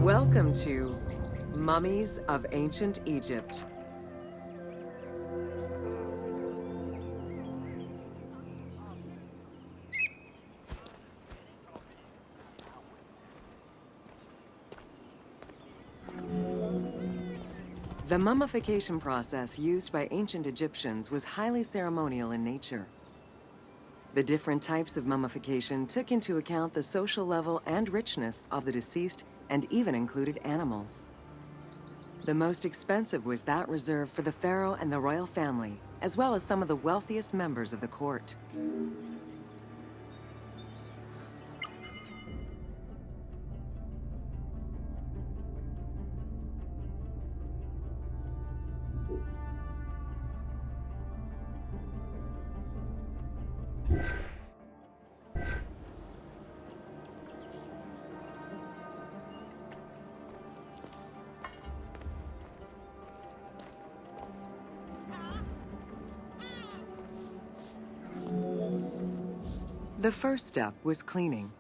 Welcome to Mummies of Ancient Egypt. The mummification process used by ancient Egyptians was highly ceremonial in nature. The different types of mummification took into account the social level and richness of the deceased and even included animals. The most expensive was that reserved for the pharaoh and the royal family, as well as some of the wealthiest members of the court. The first step was cleaning.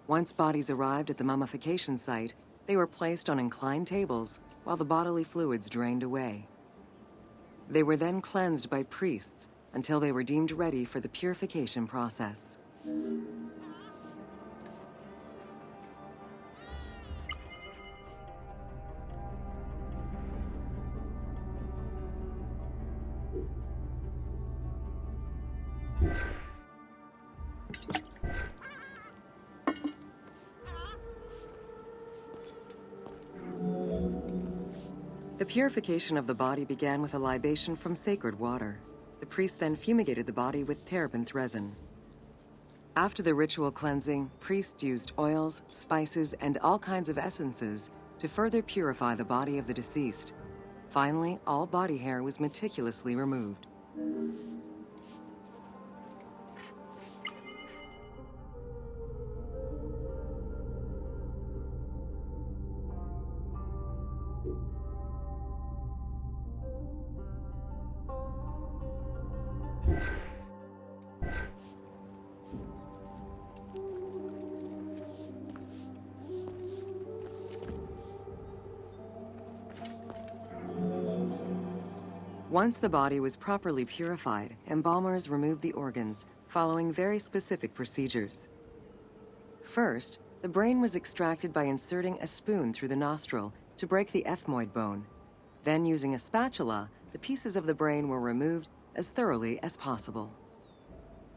Once bodies arrived at the mummification site, they were placed on inclined tables while the bodily fluids drained away. They were then cleansed by priests until they were deemed ready for the purification process. The purification of the body began with a libation from sacred water. The priest then fumigated the body with terebinth resin. After the ritual cleansing, priests used oils, spices, and all kinds of essences to further purify the body of the deceased. Finally, all body hair was meticulously removed. Once the body was properly purified, embalmers removed the organs, following very specific procedures. First, the brain was extracted by inserting a spoon through the nostril to break the ethmoid bone. Then, using a spatula, the pieces of the brain were removed as thoroughly as possible.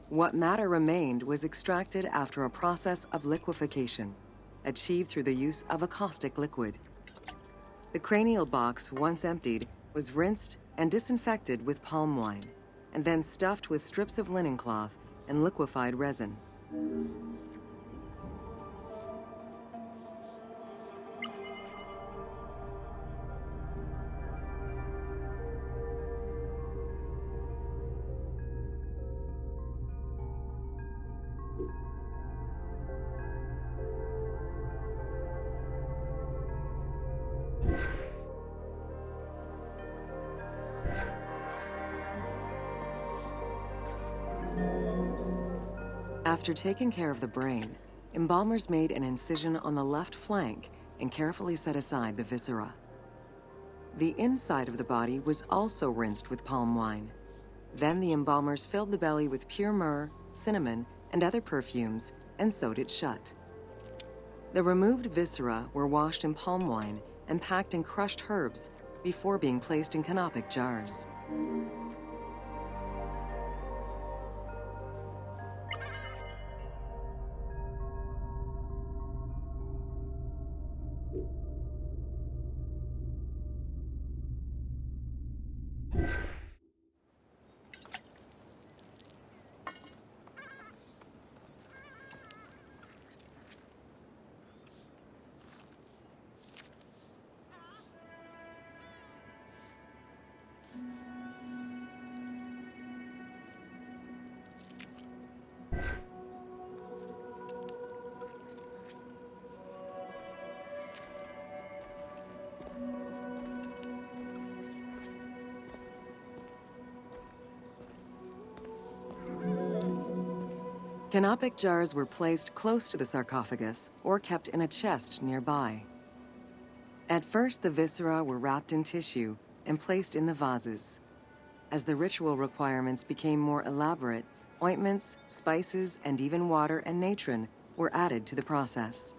What matter remained was extracted after a process of liquefaction, achieved through the use of a caustic liquid. The cranial box, once emptied, was rinsed and disinfected with palm wine, and then stuffed with strips of linen cloth and liquefied resin. After taking care of the brain, embalmers made an incision on the left flank and carefully set aside the viscera. The inside of the body was also rinsed with palm wine. Then the embalmers filled the belly with pure myrrh, cinnamon, and other perfumes and sewed it shut. The removed viscera were washed in palm wine and packed in crushed herbs before being placed in canopic jars. Canopic jars were placed close to the sarcophagus or kept in a chest nearby. At first, the viscera were wrapped in tissue and placed in the vases. As the ritual requirements became more elaborate, ointments, spices, and even water and natron were added to the process.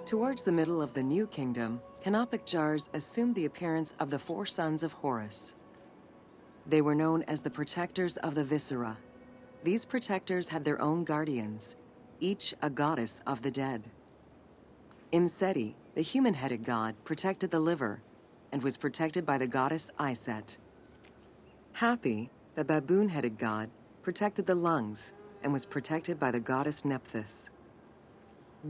Towards the middle of the New Kingdom, canopic jars assumed the appearance of the four sons of Horus. They were known as the protectors of the viscera. These protectors had their own guardians, each a goddess of the dead. Imseti, the human-headed god, protected the liver and was protected by the goddess Iset. Hapi, the baboon-headed god, protected the lungs and was protected by the goddess Nephthys.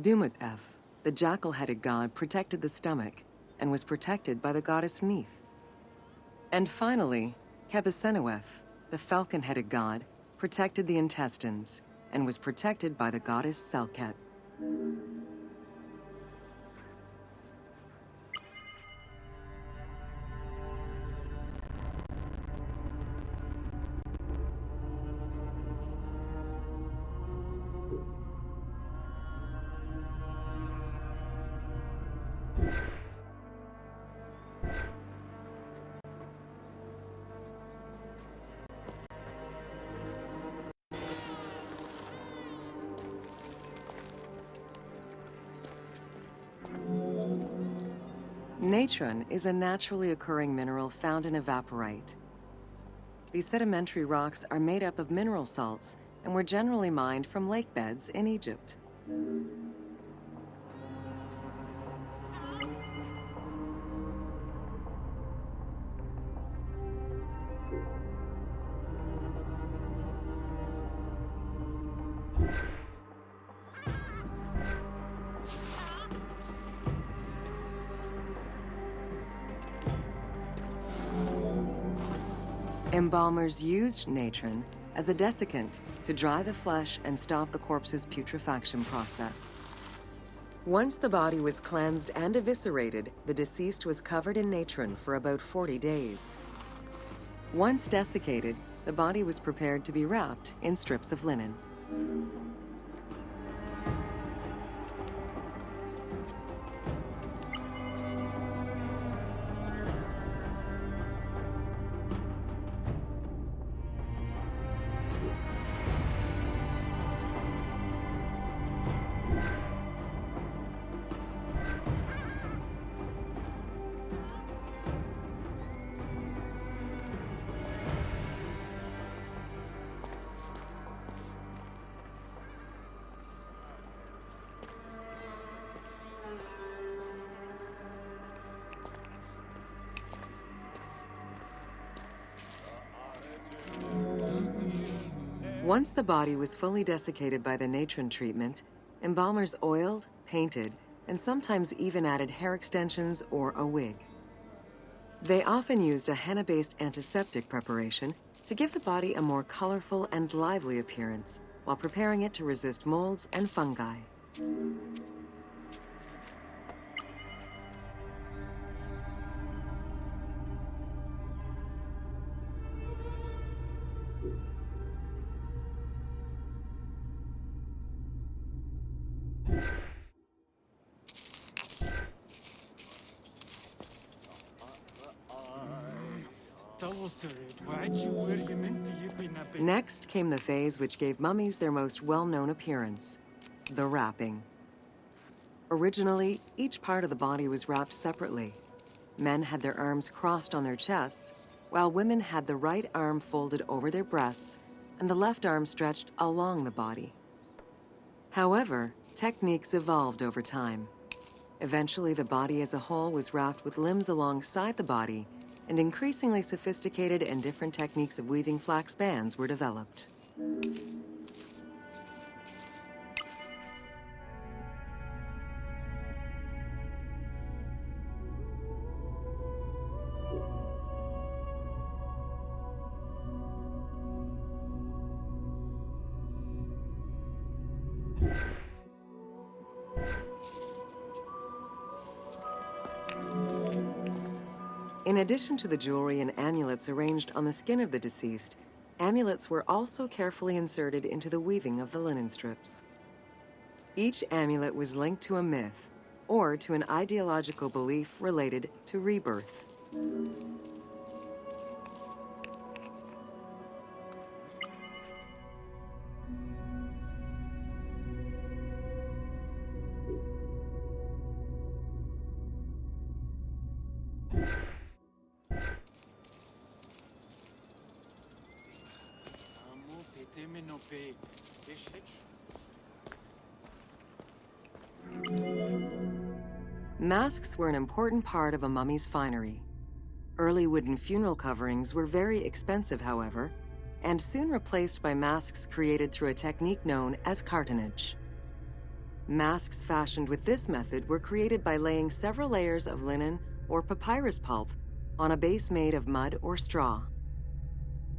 Dumut-Ef, the jackal-headed god, protected the stomach and was protected by the goddess Neith. And finally, Kebesenuef, the falcon-headed god, protected the intestines and was protected by the goddess Selket. Natron is a naturally occurring mineral found in evaporite. These sedimentary rocks are made up of mineral salts and were generally mined from lake beds in Egypt. Embalmers used natron as a desiccant to dry the flesh and stop the corpse's putrefaction process. Once the body was cleansed and eviscerated, the deceased was covered in natron for about 40 days. Once desiccated, the body was prepared to be wrapped in strips of linen. Once the body was fully desiccated by the natron treatment, embalmers oiled, painted, and sometimes even added hair extensions or a wig. They often used a henna-based antiseptic preparation to give the body a more colorful and lively appearance while preparing it to resist molds and fungi. Next came the phase which gave mummies their most well-known appearance, the wrapping. Originally, each part of the body was wrapped separately. Men had their arms crossed on their chests, while women had the right arm folded over their breasts and the left arm stretched along the body. However, techniques evolved over time. Eventually, the body as a whole was wrapped with limbs alongside the body, and increasingly sophisticated and different techniques of weaving flax bands were developed. In addition to the jewelry and amulets arranged on the skin of the deceased, amulets were also carefully inserted into the weaving of the linen strips. Each amulet was linked to a myth or to an ideological belief related to rebirth. Masks were an important part of a mummy's finery. Early wooden funeral coverings were very expensive, however, and soon replaced by masks created through a technique known as cartonnage. Masks fashioned with this method were created by laying several layers of linen or papyrus pulp on a base made of mud or straw.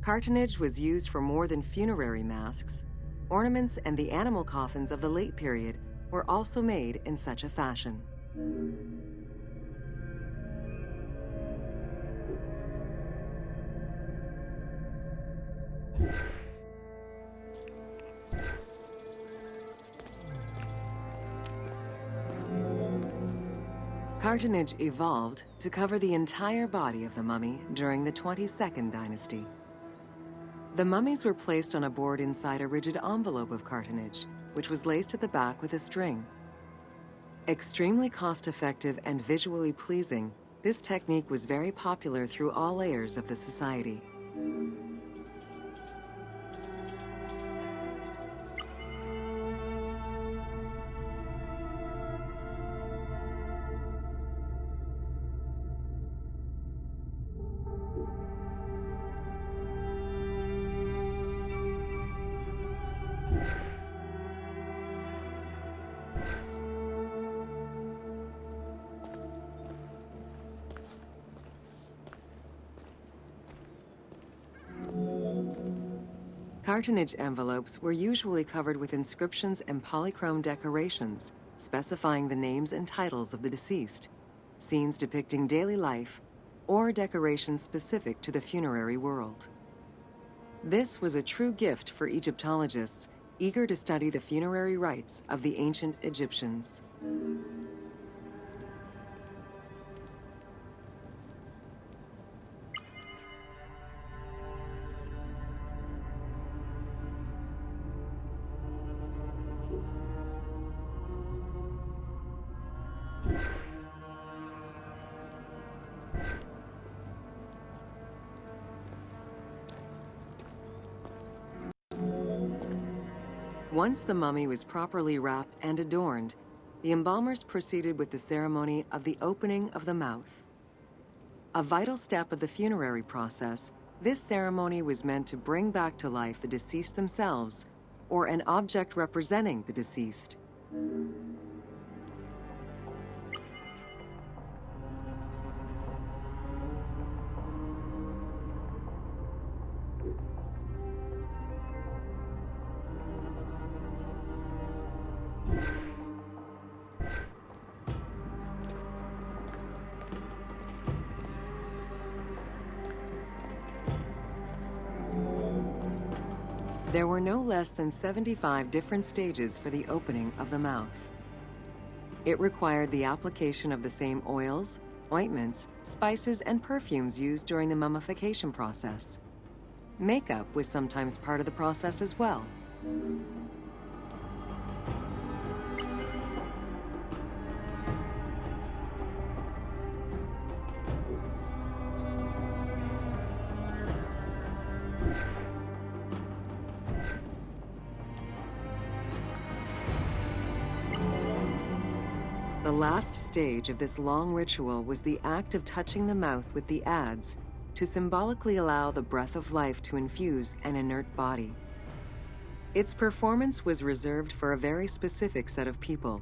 Cartonnage was used for more than funerary masks. Ornaments and the animal coffins of the late period were also made in such a fashion. Cartonnage evolved to cover the entire body of the mummy during the 22nd dynasty. The mummies were placed on a board inside a rigid envelope of cartonnage, which was laced at the back with a string. Extremely cost-effective and visually pleasing, this technique was very popular through all layers of the society. Cartonnage envelopes were usually covered with inscriptions and polychrome decorations, specifying the names and titles of the deceased, scenes depicting daily life, or decorations specific to the funerary world. This was a true gift for Egyptologists eager to study the funerary rites of the ancient Egyptians. Once the mummy was properly wrapped and adorned, the embalmers proceeded with the ceremony of the opening of the mouth. A vital step of the funerary process, this ceremony was meant to bring back to life the deceased themselves, or an object representing the deceased. There were no less than 75 different stages for the opening of the mouth. It required the application of the same oils, ointments, spices, and perfumes used during the mummification process. Makeup was sometimes part of the process as well. The last stage of this long ritual was the act of touching the mouth with the adze to symbolically allow the breath of life to infuse an inert body. Its performance was reserved for a very specific set of people: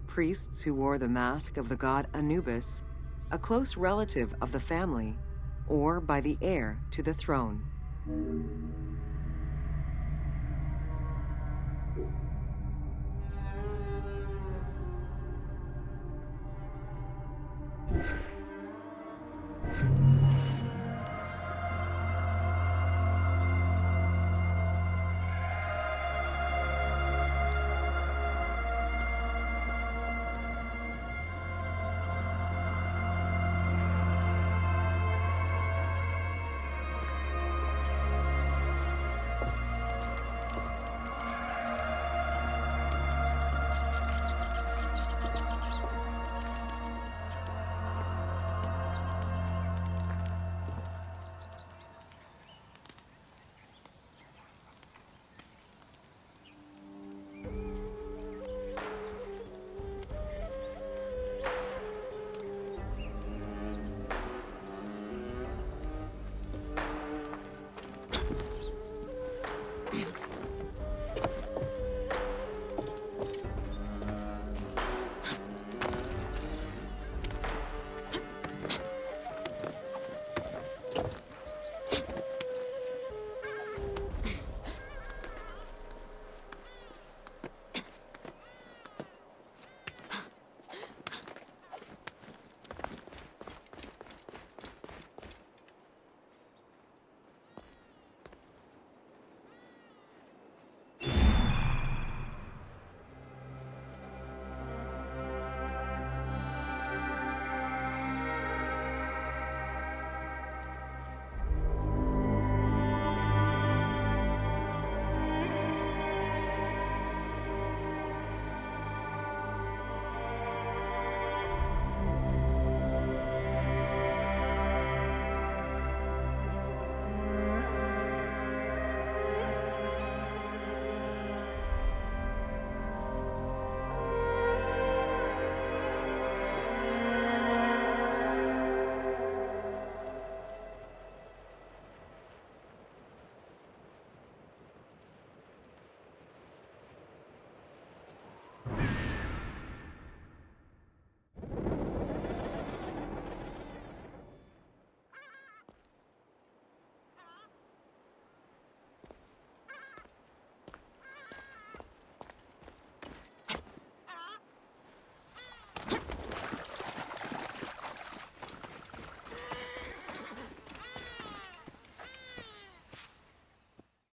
priests who wore the mask of the god Anubis, a close relative of the family, or by the heir to the throne.